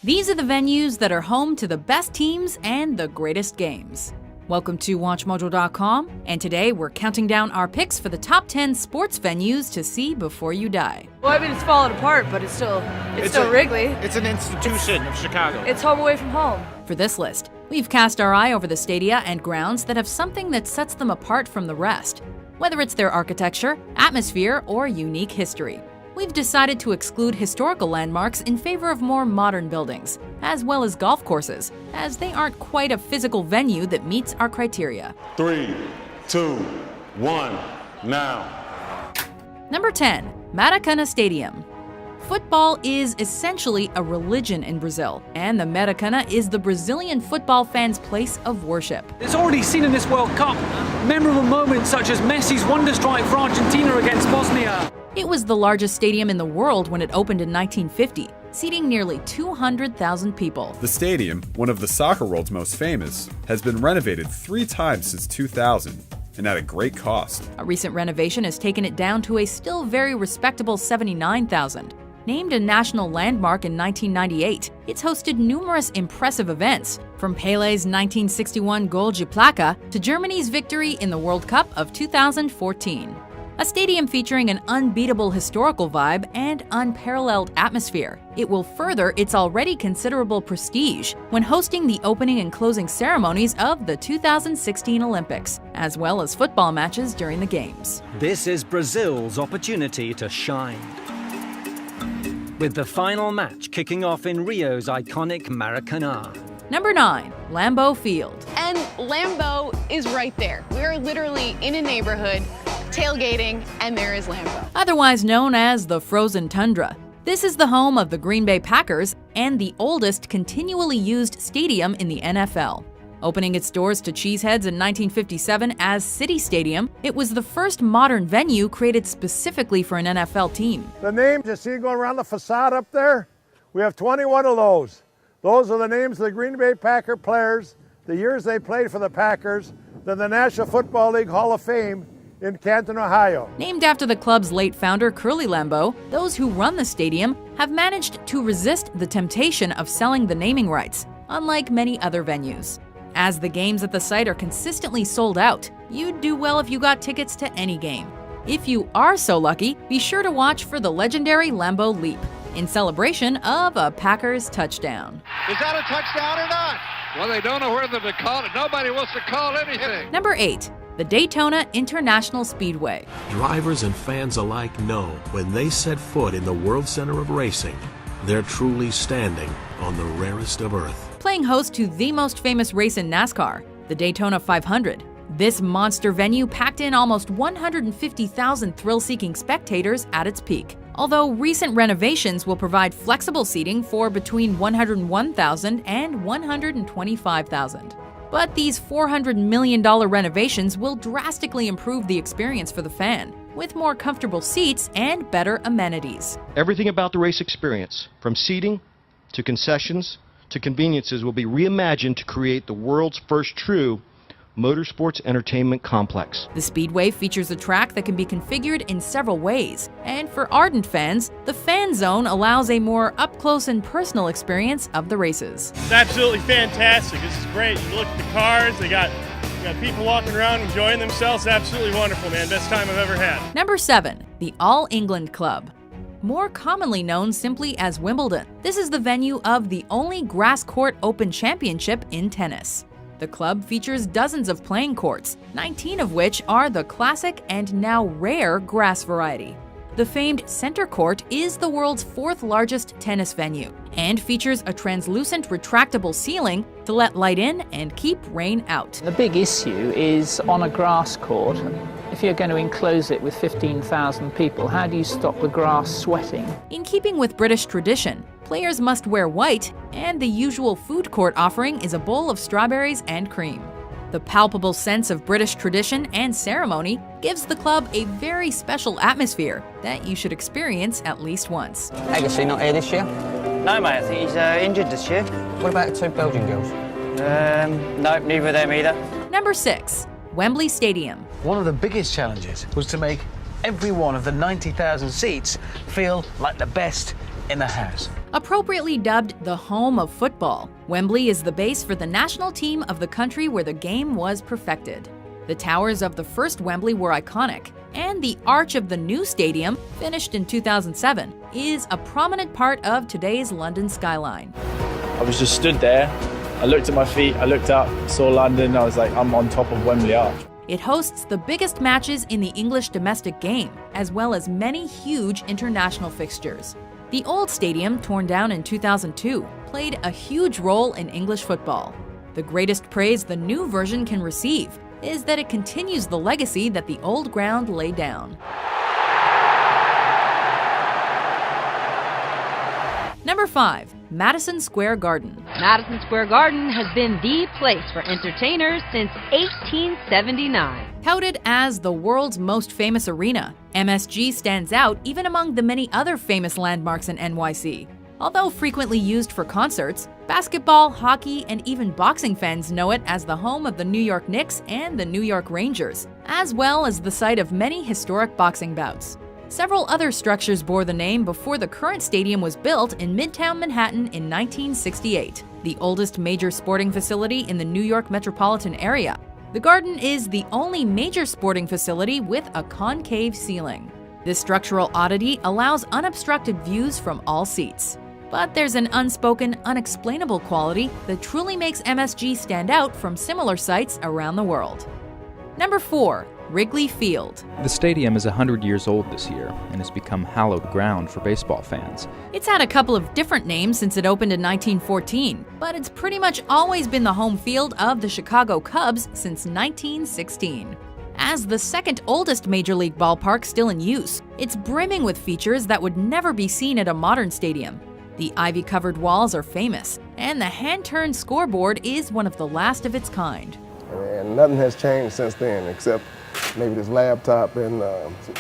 These are the venues that are home to the best teams and the greatest games. Welcome to WatchMojo.com, and today we're counting down our picks for the top 10 sports venues to see before you die. Well, I mean, it's fallen apart, but it's still Wrigley. It's an institution of Chicago. It's home away from home. For this list, we've cast our eye over the stadia and grounds that have something that sets them apart from the rest, whether it's their architecture, atmosphere, or unique history. We've decided to exclude historical landmarks in favor of more modern buildings, as well as golf courses, as they aren't quite a physical venue that meets our criteria. 3, 2, 1, now. Number 10, Maracanã Stadium. Football is essentially a religion in Brazil, and the Maracanã is the Brazilian football fans' place of worship. It's already seen in this World Cup memorable moments such as Messi's wonder strike for Argentina against Bosnia. It was the largest stadium in the world when it opened in 1950, seating nearly 200,000 people. The stadium, one of the soccer world's most famous, has been renovated 3 times since 2000, and at a great cost. A recent renovation has taken it down to a still very respectable 79,000. Named a national landmark in 1998, it's hosted numerous impressive events, from Pelé's 1961 Gol de Placa to Germany's victory in the World Cup of 2014. A stadium featuring an unbeatable historical vibe and unparalleled atmosphere, it will further its already considerable prestige when hosting the opening and closing ceremonies of the 2016 Olympics, as well as football matches during the Games. This is Brazil's opportunity to shine, with the final match kicking off in Rio's iconic Maracanã. Number 9, Lambeau Field. And Lambeau is right there. We're literally in a neighborhood, tailgating, and there is Lambeau. Otherwise known as the Frozen Tundra, this is the home of the Green Bay Packers and the oldest continually used stadium in the NFL. Opening its doors to Cheeseheads in 1957 as City Stadium, it was the first modern venue created specifically for an NFL team. The name you see going around the facade up there, we have 21 of those. Those are the names of the Green Bay Packer players, the years they played for the Packers, then the National Football League Hall of Fame in Canton, Ohio. Named after the club's late founder, Curly Lambeau, those who run the stadium have managed to resist the temptation of selling the naming rights, unlike many other venues. As the games at the site are consistently sold out, you'd do well if you got tickets to any game. If you are so lucky, be sure to watch for the legendary Lambeau Leap, in celebration of a Packers touchdown. Is that a touchdown or not? Well, they don't know whether to call it. Nobody wants to call anything. Number 8, the Daytona International Speedway. Drivers and fans alike know when they set foot in the World Center of Racing, they're truly standing on the rarest of earth. Playing host to the most famous race in NASCAR, the Daytona 500. This monster venue packed in almost 150,000 thrill-seeking spectators at its peak. Although recent renovations will provide flexible seating for between 101,000 and 125,000. But these $400 million renovations will drastically improve the experience for the fan, with more comfortable seats and better amenities. Everything about the race experience, from seating to concessions to conveniences, will be reimagined to create the world's first true motorsports entertainment complex. The Speedway features a track that can be configured in several ways, and for ardent fans, the Fan Zone allows a more up-close and personal experience of the races. It's absolutely fantastic. This is great. You look at the cars, they got people walking around enjoying themselves. Absolutely wonderful, man. Best time I've ever had. Number 7, the All England Club. More commonly known simply as Wimbledon, this is the venue of the only grass court open championship in tennis. The club features dozens of playing courts, 19 of which are the classic and now rare grass variety. The famed center court is the world's 4th largest tennis venue and features a translucent retractable ceiling to let light in and keep rain out. The big issue is on a grass court. If you're going to enclose it with 15,000 people, how do you stop the grass sweating? In keeping with British tradition, players must wear white, and the usual food court offering is a bowl of strawberries and cream. The palpable sense of British tradition and ceremony gives the club a very special atmosphere that you should experience at least once. Agassi not here this year? No, mate, I think he's injured this year. What about the 2 Belgian girls? No, neither of them either. Number 6, Wembley Stadium. One of the biggest challenges was to make every one of the 90,000 seats feel like the best in the house. Appropriately dubbed the home of football, Wembley is the base for the national team of the country where the game was perfected. The towers of the first Wembley were iconic, and the arch of the new stadium, finished in 2007, is a prominent part of today's London skyline. I was just stood there, I looked at my feet, I looked up, saw London, I was like, I'm on top of Wembley Arch. It hosts the biggest matches in the English domestic game, as well as many huge international fixtures. The old stadium, torn down in 2002, played a huge role in English football. The greatest praise the new version can receive is that it continues the legacy that the old ground laid down. Number 5. Madison Square Garden. Madison Square Garden has been the place for entertainers since 1879. Touted as the world's most famous arena, MSG stands out even among the many other famous landmarks in NYC. Although frequently used for concerts, basketball, hockey, and even boxing fans know it as the home of the New York Knicks and the New York Rangers, as well as the site of many historic boxing bouts. Several other structures bore the name before the current stadium was built in Midtown Manhattan in 1968, the oldest major sporting facility in the New York metropolitan area. The Garden is the only major sporting facility with a concave ceiling. This structural oddity allows unobstructed views from all seats. But there's an unspoken, unexplainable quality that truly makes MSG stand out from similar sites around the world. Number 4. Wrigley Field. The stadium is 100 years old this year and has become hallowed ground for baseball fans. It's had a couple of different names since it opened in 1914, but it's pretty much always been the home field of the Chicago Cubs since 1916. As the second oldest major league ballpark still in use, it's brimming with features that would never be seen at a modern stadium. The ivy-covered walls are famous, and the hand-turned scoreboard is one of the last of its kind. And nothing has changed since then, except maybe this laptop and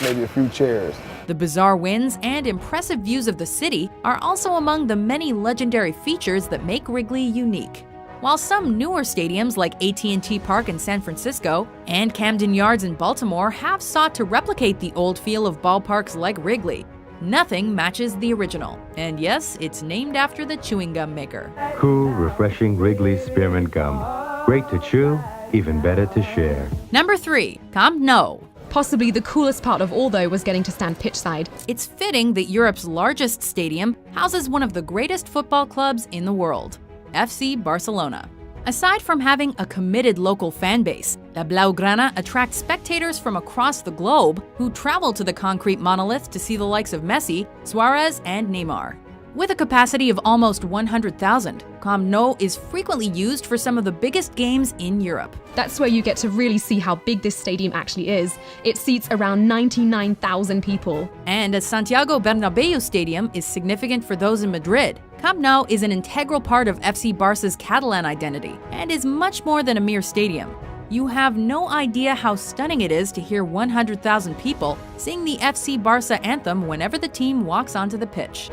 maybe a few chairs. The bizarre winds and impressive views of the city are also among the many legendary features that make Wrigley unique. While some newer stadiums like AT&T Park in San Francisco and Camden Yards in Baltimore have sought to replicate the old feel of ballparks like Wrigley, nothing matches the original. And yes, it's named after the chewing gum maker. Cool, refreshing Wrigley Spearmint Gum. Great to chew, even better to share. Number 3. Camp Nou. Possibly the coolest part of all, though, was getting to stand pitchside. It's fitting that Europe's largest stadium houses one of the greatest football clubs in the world, FC Barcelona. Aside from having a committed local fan base, the Blaugrana attracts spectators from across the globe who travel to the concrete monolith to see the likes of Messi, Suarez, and Neymar. With a capacity of almost 100,000, Camp Nou is frequently used for some of the biggest games in Europe. That's where you get to really see how big this stadium actually is. It seats around 99,000 people. And as Santiago Bernabéu Stadium is significant for those in Madrid, Camp Nou is an integral part of FC Barca's Catalan identity and is much more than a mere stadium. You have no idea how stunning it is to hear 100,000 people sing the FC Barca anthem whenever the team walks onto the pitch.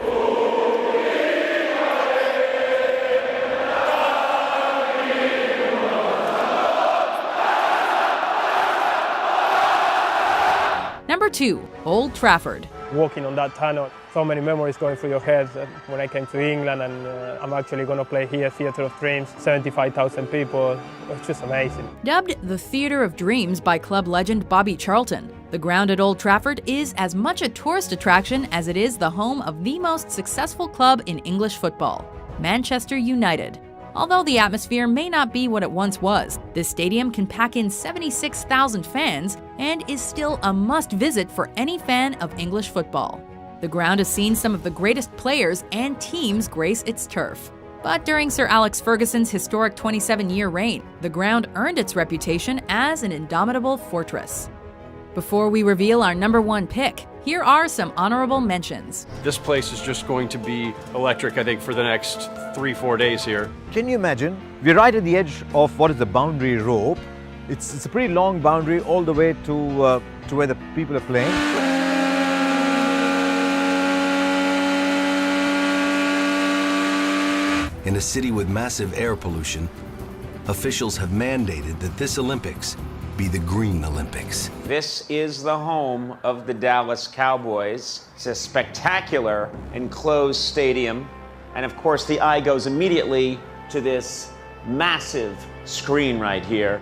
Number 2. Old Trafford. Walking on that tunnel, so many memories going through your head when I came to England, and I'm actually going to play here, Theatre of Dreams, 75,000 people. It's just amazing. Dubbed the Theatre of Dreams by club legend Bobby Charlton, the ground at Old Trafford is as much a tourist attraction as it is the home of the most successful club in English football, Manchester United. Although the atmosphere may not be what it once was, this stadium can pack in 76,000 fans and is still a must-visit for any fan of English football. The ground has seen some of the greatest players and teams grace its turf. But during Sir Alex Ferguson's historic 27-year reign, the ground earned its reputation as an indomitable fortress. Before we reveal our number 1 pick, here are some honorable mentions. This place is just going to be electric, I think, for the next 3-4 days here. Can you imagine? We're right at the edge of what is the boundary rope. It's a pretty long boundary all the way to where the people are playing. In a city with massive air pollution, officials have mandated that this Olympics be the Green Olympics. This is the home of the Dallas Cowboys. It's a spectacular enclosed stadium. And of course, the eye goes immediately to this massive screen right here.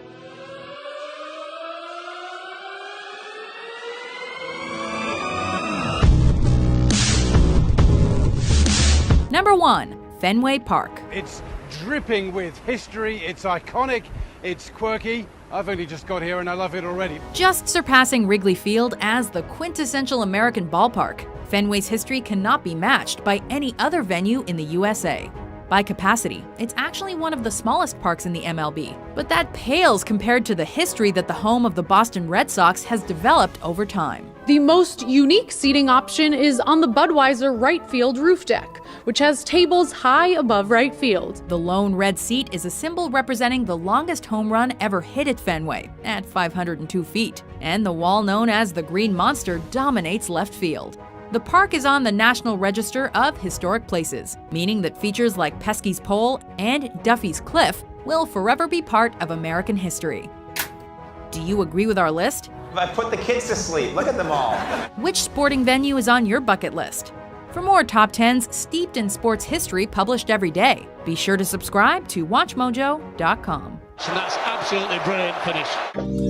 Number 1. Fenway Park. It's dripping with history, it's iconic, it's quirky. I've only just got here and I love it already. Just surpassing Wrigley Field as the quintessential American ballpark, Fenway's history cannot be matched by any other venue in the USA. By capacity, it's actually one of the smallest parks in the MLB, but that pales compared to the history that the home of the Boston Red Sox has developed over time. The most unique seating option is on the Budweiser right field roof deck, which has tables high above right field. The lone red seat is a symbol representing the longest home run ever hit at Fenway, at 502 feet, and the wall known as the Green Monster dominates left field. The park is on the National Register of Historic Places, meaning that features like Pesky's Pole and Duffy's Cliff will forever be part of American history. Do you agree with our list? I put the kids to sleep. Look at them all. Which sporting venue is on your bucket list? For more top 10s steeped in sports history published every day, be sure to subscribe to WatchMojo.com. So that's absolutely brilliant finish.